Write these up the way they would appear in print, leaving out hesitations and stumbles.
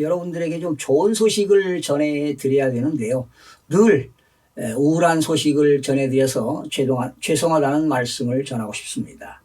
여러분들에게 좀 좋은 소식을 전해드려야 되는데요. 늘 우울한 소식을 전해드려서 죄송하다는 말씀을 전하고 싶습니다.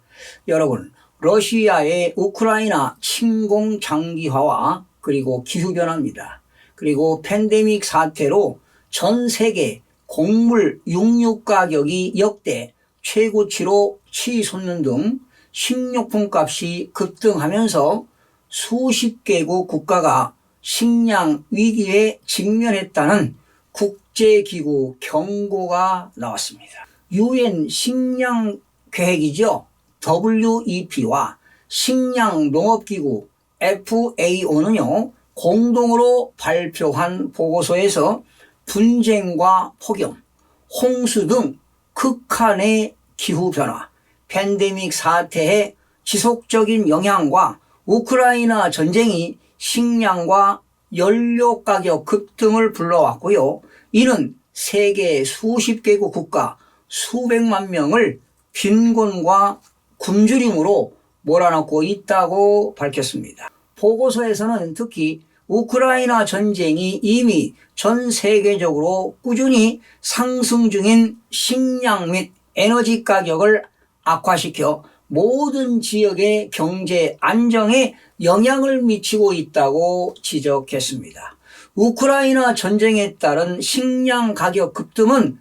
여러분, 러시아의 우크라이나 침공 장기화와 그리고 기후변화입니다. 그리고 팬데믹 사태로 전 세계 곡물 육류 가격이 역대 최고치로 치솟는 등 식료품 값이 급등하면서 수십 개국 국가가 식량 위기에 직면했다는 국제기구 경고가 나왔습니다. UN 식량 계획이죠. WEP와 식량농업기구 FAO는요, 공동으로 발표한 보고서에서 분쟁과 폭염, 홍수 등 극한의 기후변화, 팬데믹 사태의 지속적인 영향과 우크라이나 전쟁이 식량과 연료 가격 급등을 불러왔고요. 이는 세계 수십 개국 국가 수백만 명을 빈곤과 굶주림으로 몰아넣고 있다고 밝혔습니다. 보고서에서는 특히 우크라이나 전쟁이 이미 전 세계적으로 꾸준히 상승 중인 식량 및 에너지 가격을 악화시켜 모든 지역의 경제 안정에 영향을 미치고 있다고 지적했습니다. 우크라이나 전쟁에 따른 식량 가격 급등은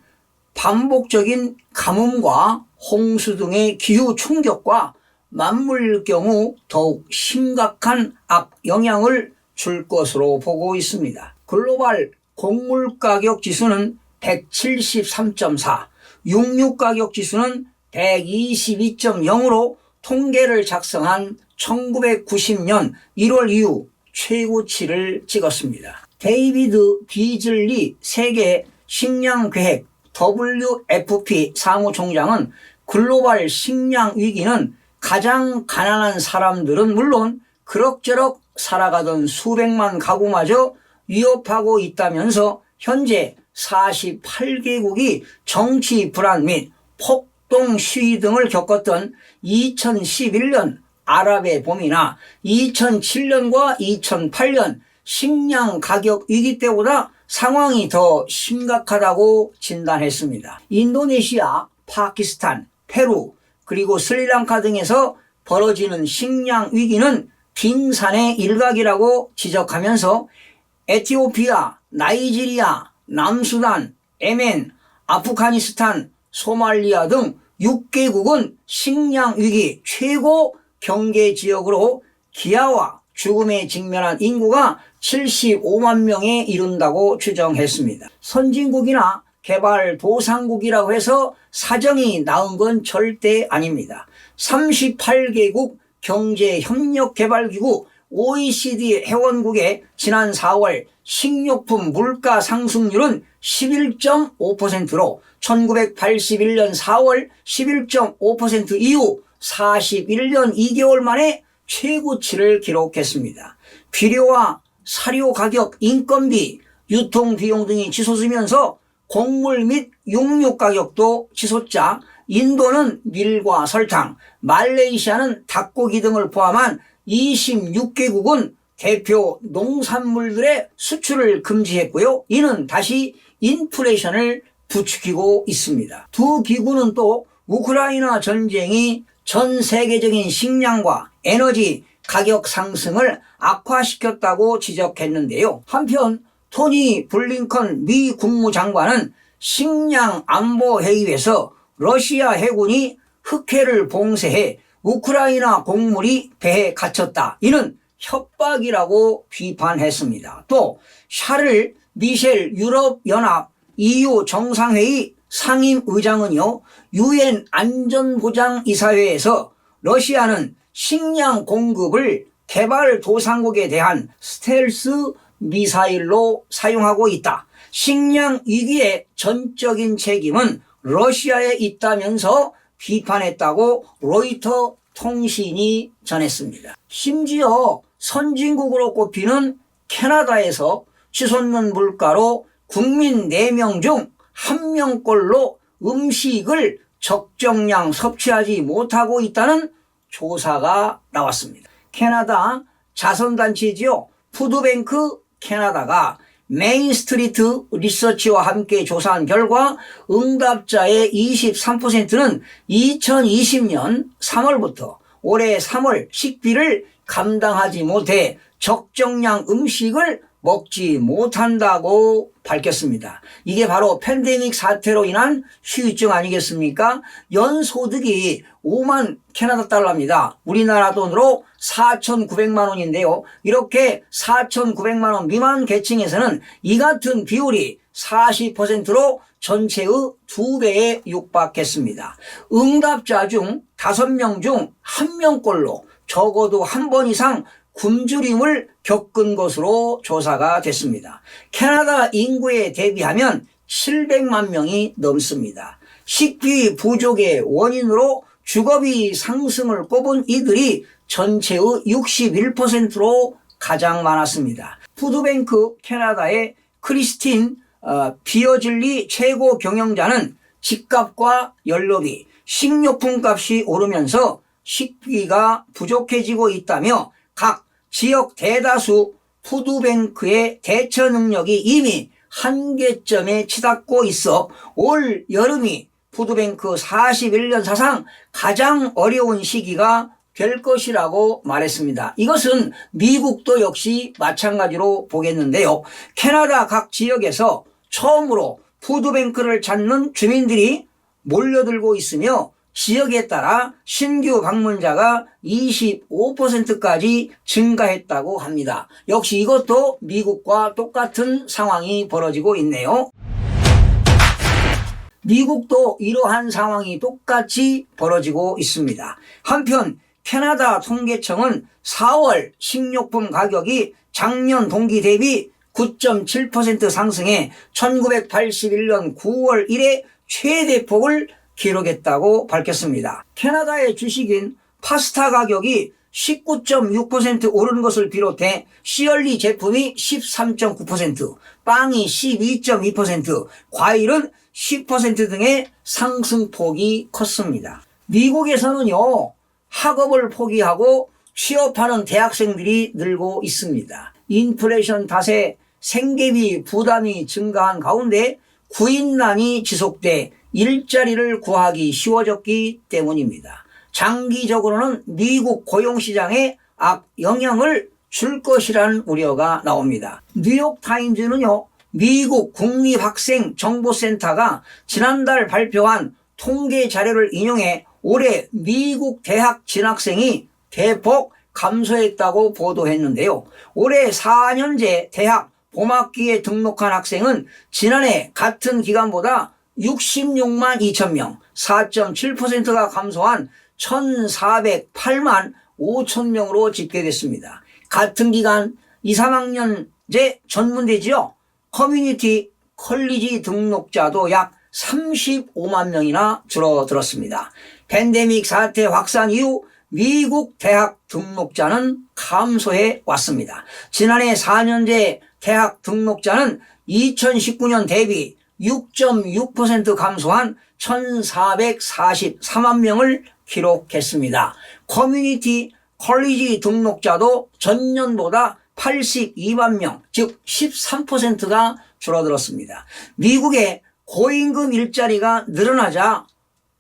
반복적인 가뭄과 홍수 등의 기후 충격과 맞물 경우 더욱 심각한 악영향을 줄 것으로 보고 있습니다. 글로벌 곡물 가격 지수는 173.4, 육류 가격 지수는 122.0으로 통계를 작성한 1990년 1월 이후 최고치를 찍었습니다. 데이비드 비즐리 세계 식량계획 WFP 사무총장은 글로벌 식량 위기는 가장 가난한 사람들은 물론 그럭저럭 살아가던 수백만 가구마저 위협하고 있다면서 현재 48개국이 정치 불안 및 폭동 시위 등을 겪었던 2011년 아랍의 봄이나 2007년과 2008년 식량 가격 위기 때보다 상황이 더 심각하다고 진단했습니다. 인도네시아, 파키스탄, 페루, 그리고 스리랑카 등에서 벌어지는 식량 위기는 빙산의 일각이라고 지적하면서 에티오피아, 나이지리아, 남수단, 예멘, 아프가니스탄, 소말리아 등 6개국은 식량 위기 최고 경계 지역으로 기아와 죽음에 직면한 인구가 75만 명에 이른다고 추정했습니다. 선진국이나 개발도상국이라고 해서 사정이 나은 건 절대 아닙니다. 38개국 경제협력개발기구 OECD 회원국의 지난 4월 식료품 물가 상승률은 11.5%로 1981년 4월 11.5% 이후 41년 2개월 만에 최고치를 기록했습니다. 비료와 사료 가격, 인건비, 유통비용 등이 치솟으면서 곡물 및 육류 가격도 치솟자 인도는 밀과 설탕, 말레이시아는 닭고기 등을 포함한 26개국은 대표 농산물들의 수출을 금지했고요. 이는 다시 인플레이션을 부추기고 있습니다. 두 기구는 또 우크라이나 전쟁이 전 세계적인 식량과 에너지 가격 상승을 악화시켰다고 지적했는데요. 한편 토니 블링컨 미 국무장관은 식량 안보 회의에서 러시아 해군이 흑해를 봉쇄해 우크라이나 곡물이 배에 갇혔다. 이는 협박이라고 비판했습니다. 또 샤를 미셸 유럽연합 EU 정상회의 상임의장은요, UN 안전보장이사회에서 러시아는 식량 공급을 개발도상국에 대한 스텔스 미사일로 사용하고 있다. 식량 위기의 전적인 책임은 러시아에 있다면서 비판했다고 로이터 통신이 전했습니다. 심지어 선진국으로 꼽히는 캐나다에서 치솟는 물가로 국민 4명 중 1명꼴로 음식을 적정량 섭취하지 못하고 있다는 조사가 나왔습니다. 캐나다 자선단체지요. 푸드뱅크 캐나다가 메인스트리트 리서치와 함께 조사한 결과 응답자의 23%는 2020년 3월부터 올해 3월 식비를 감당하지 못해 적정량 음식을 먹지 못한다고 밝혔습니다. 이게 바로 팬데믹 사태로 인한 후유증 아니겠습니까? 연소득이 5만 캐나다 달러입니다. 우리나라 돈으로 4,900만 원인데요. 이렇게 4,900만 원 미만 계층에서는 이 같은 비율이 40%로 전체의 2배에 육박했습니다. 응답자 중 5명 중 1명꼴로 적어도 한 번 이상 굶주림을 겪은 것으로 조사가 됐습니다. 캐나다 인구에 대비하면 700만 명이 넘습니다. 식비 부족의 원인으로 주거비 상승을 꼽은 이들이 전체의 61%로 가장 많았습니다. 푸드뱅크 캐나다의 크리스틴 비어즐리 최고 경영자는 집값과 연료비, 식료품 값이 오르면서 식비가 부족해지고 있다며 각 지역 대다수 푸드뱅크의 대처 능력이 이미 한계점에 치닫고 있어 올 여름이 푸드뱅크 41년 사상 가장 어려운 시기가 될 것이라고 말했습니다. 이것은 미국도 역시 마찬가지로 보겠는데요. 캐나다 각 지역에서 처음으로 푸드뱅크를 찾는 주민들이 몰려들고 있으며 지역에 따라 신규 방문자가 25%까지 증가했다고 합니다. 역시 이것도 미국과 똑같은 상황이 벌어지고 있네요. 미국도 이러한 상황이 똑같이 벌어지고 있습니다. 한편 캐나다 통계청은 4월 식료품 가격이 작년 동기 대비 9.7% 상승해 1981년 9월 이래 최대폭을 기록했다고 밝혔습니다. 캐나다의 주식인 파스타 가격이 19.6% 오른 것을 비롯해 시얼리 제품이 13.9%, 빵이 12.2%, 과일은 10% 등의 상승폭이 컸습니다. 미국에서는요, 학업을 포기하고 취업하는 대학생들이 늘고 있습니다. 인플레이션 탓에 생계비 부담이 증가한 가운데 구인난이 지속돼 일자리를 구하기 쉬워졌기 때문입니다. 장기적으로는 미국 고용시장에 악영향을 줄 것이라는 우려가 나옵니다. 뉴욕타임즈는요, 미국 국립학생정보센터가 지난달 발표한 통계 자료를 인용해 올해 미국 대학 진학생이 대폭 감소했다고 보도했는데요. 올해 4년제 대학 봄학기에 등록한 학생은 지난해 같은 기간보다 66만 2천 명, 4.7%가 감소한 1,408만 5천 명으로 집계됐습니다. 같은 기간 2, 3학년제 전문대지요. 커뮤니티 컬리지 등록자도 약 35만 명이나 줄어들었습니다. 팬데믹 사태 확산 이후 미국 대학 등록자는 감소해 왔습니다. 지난해 4년제 대학 등록자는 2019년 대비 6.6% 감소한 1,443만 명을 기록했습니다. 커뮤니티 컬리지 등록자도 전년보다 82만 명, 즉 13%가 줄어들었습니다. 미국의 고임금 일자리가 늘어나자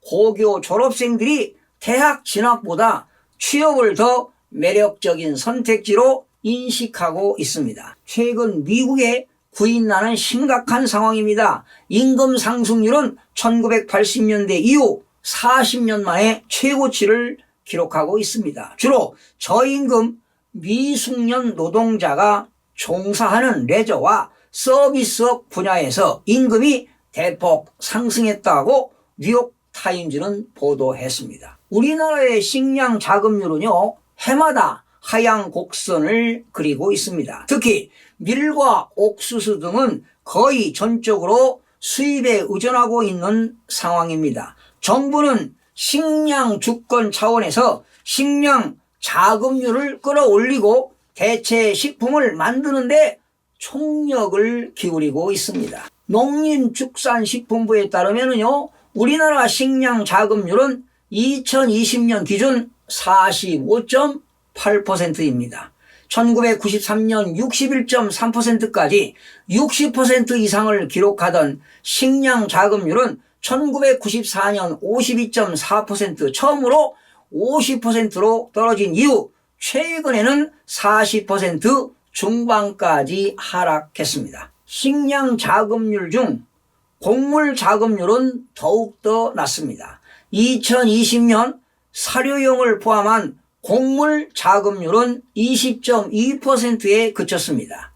고교 졸업생들이 대학 진학보다 취업을 더 매력적인 선택지로 인식하고 있습니다. 최근 미국의 구인난은 심각한 상황입니다. 임금 상승률은 1980년대 이후 40년 만에 최고치를 기록하고 있습니다. 주로 저임금 미숙련 노동자가 종사하는 레저와 서비스업 분야에서 임금이 대폭 상승했다고 뉴욕타임즈는 보도했습니다. 우리나라의 식량 자급률은요, 해마다 하향 곡선을 그리고 있습니다. 특히 밀과 옥수수 등은 거의 전적으로 수입에 의존하고 있는 상황입니다. 정부는 식량 주권 차원에서 식량 자급률을 끌어올리고 대체 식품을 만드는데 총력을 기울이고 있습니다. 농림축산식품부에 따르면요, 우리나라 식량 자급률은 2020년 기준 45.8%입니다. 1993년 61.3%까지 60% 이상을 기록하던 식량 자급률은 1994년 52.4% 처음으로 50%로 떨어진 이후 최근에는 40% 중반까지 하락했습니다. 식량 자급률 중 곡물 자급률은 더욱더 낮습니다. 2020년 사료용을 포함한 곡물 자급률은 20.2%에 그쳤습니다.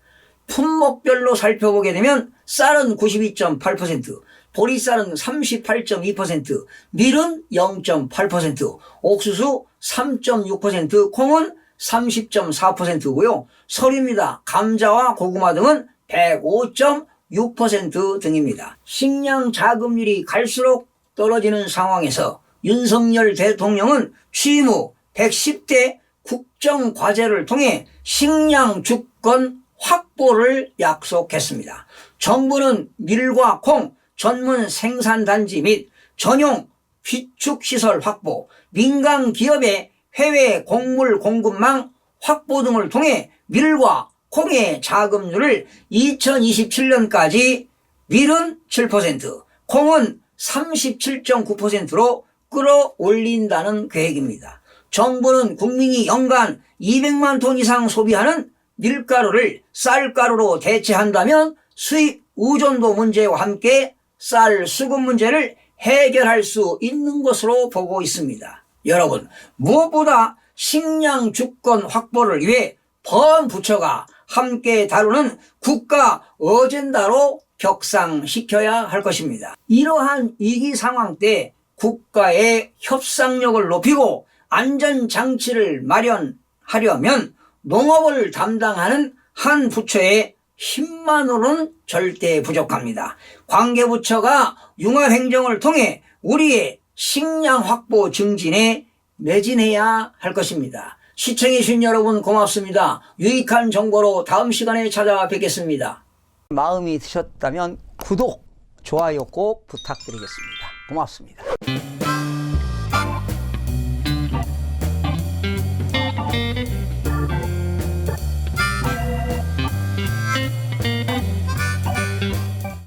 품목별로 살펴보게 되면 쌀은 92.8%, 보리쌀은 38.2%, 밀은 0.8%, 옥수수 3.6%, 콩은 30.4%고요. 설입니다. 감자와 고구마 등은 105.6% 등입니다. 식량 자급률이 갈수록 떨어지는 상황에서 윤석열 대통령은 취임 후 110대 국정과제를 통해 식량 주권 확보를 약속했습니다. 정부는 밀과 콩 전문 생산단지 및 전용 비축시설 확보, 민간 기업의 해외 곡물 공급망 확보 등을 통해 밀과 콩의 자급률을 2027년까지 밀은 7%, 콩은 37.9%로 끌어올린다는 계획입니다. 정부는 국민이 연간 200만 톤 이상 소비하는 밀가루를 쌀가루로 대체한다면 수입 의존도 문제와 함께 쌀 수급 문제를 해결할 수 있는 것으로 보고 있습니다. 여러분, 무엇보다 식량 주권 확보를 위해 범부처가 함께 다루는 국가 어젠다로 격상시켜야 할 것입니다. 이러한 위기 상황 때 국가의 협상력을 높이고 안전장치를 마련하려면 농업을 담당하는 한 부처의 힘만으로는 절대 부족합니다. 관계부처가 융합행정을 통해 우리의 식량 확보 증진에 매진해야 할 것입니다. 시청해 주신 여러분 고맙습니다. 유익한 정보로 다음 시간에 찾아뵙겠습니다. 마음이 드셨다면 구독, 좋아요 꼭 부탁드리겠습니다. 고맙습니다.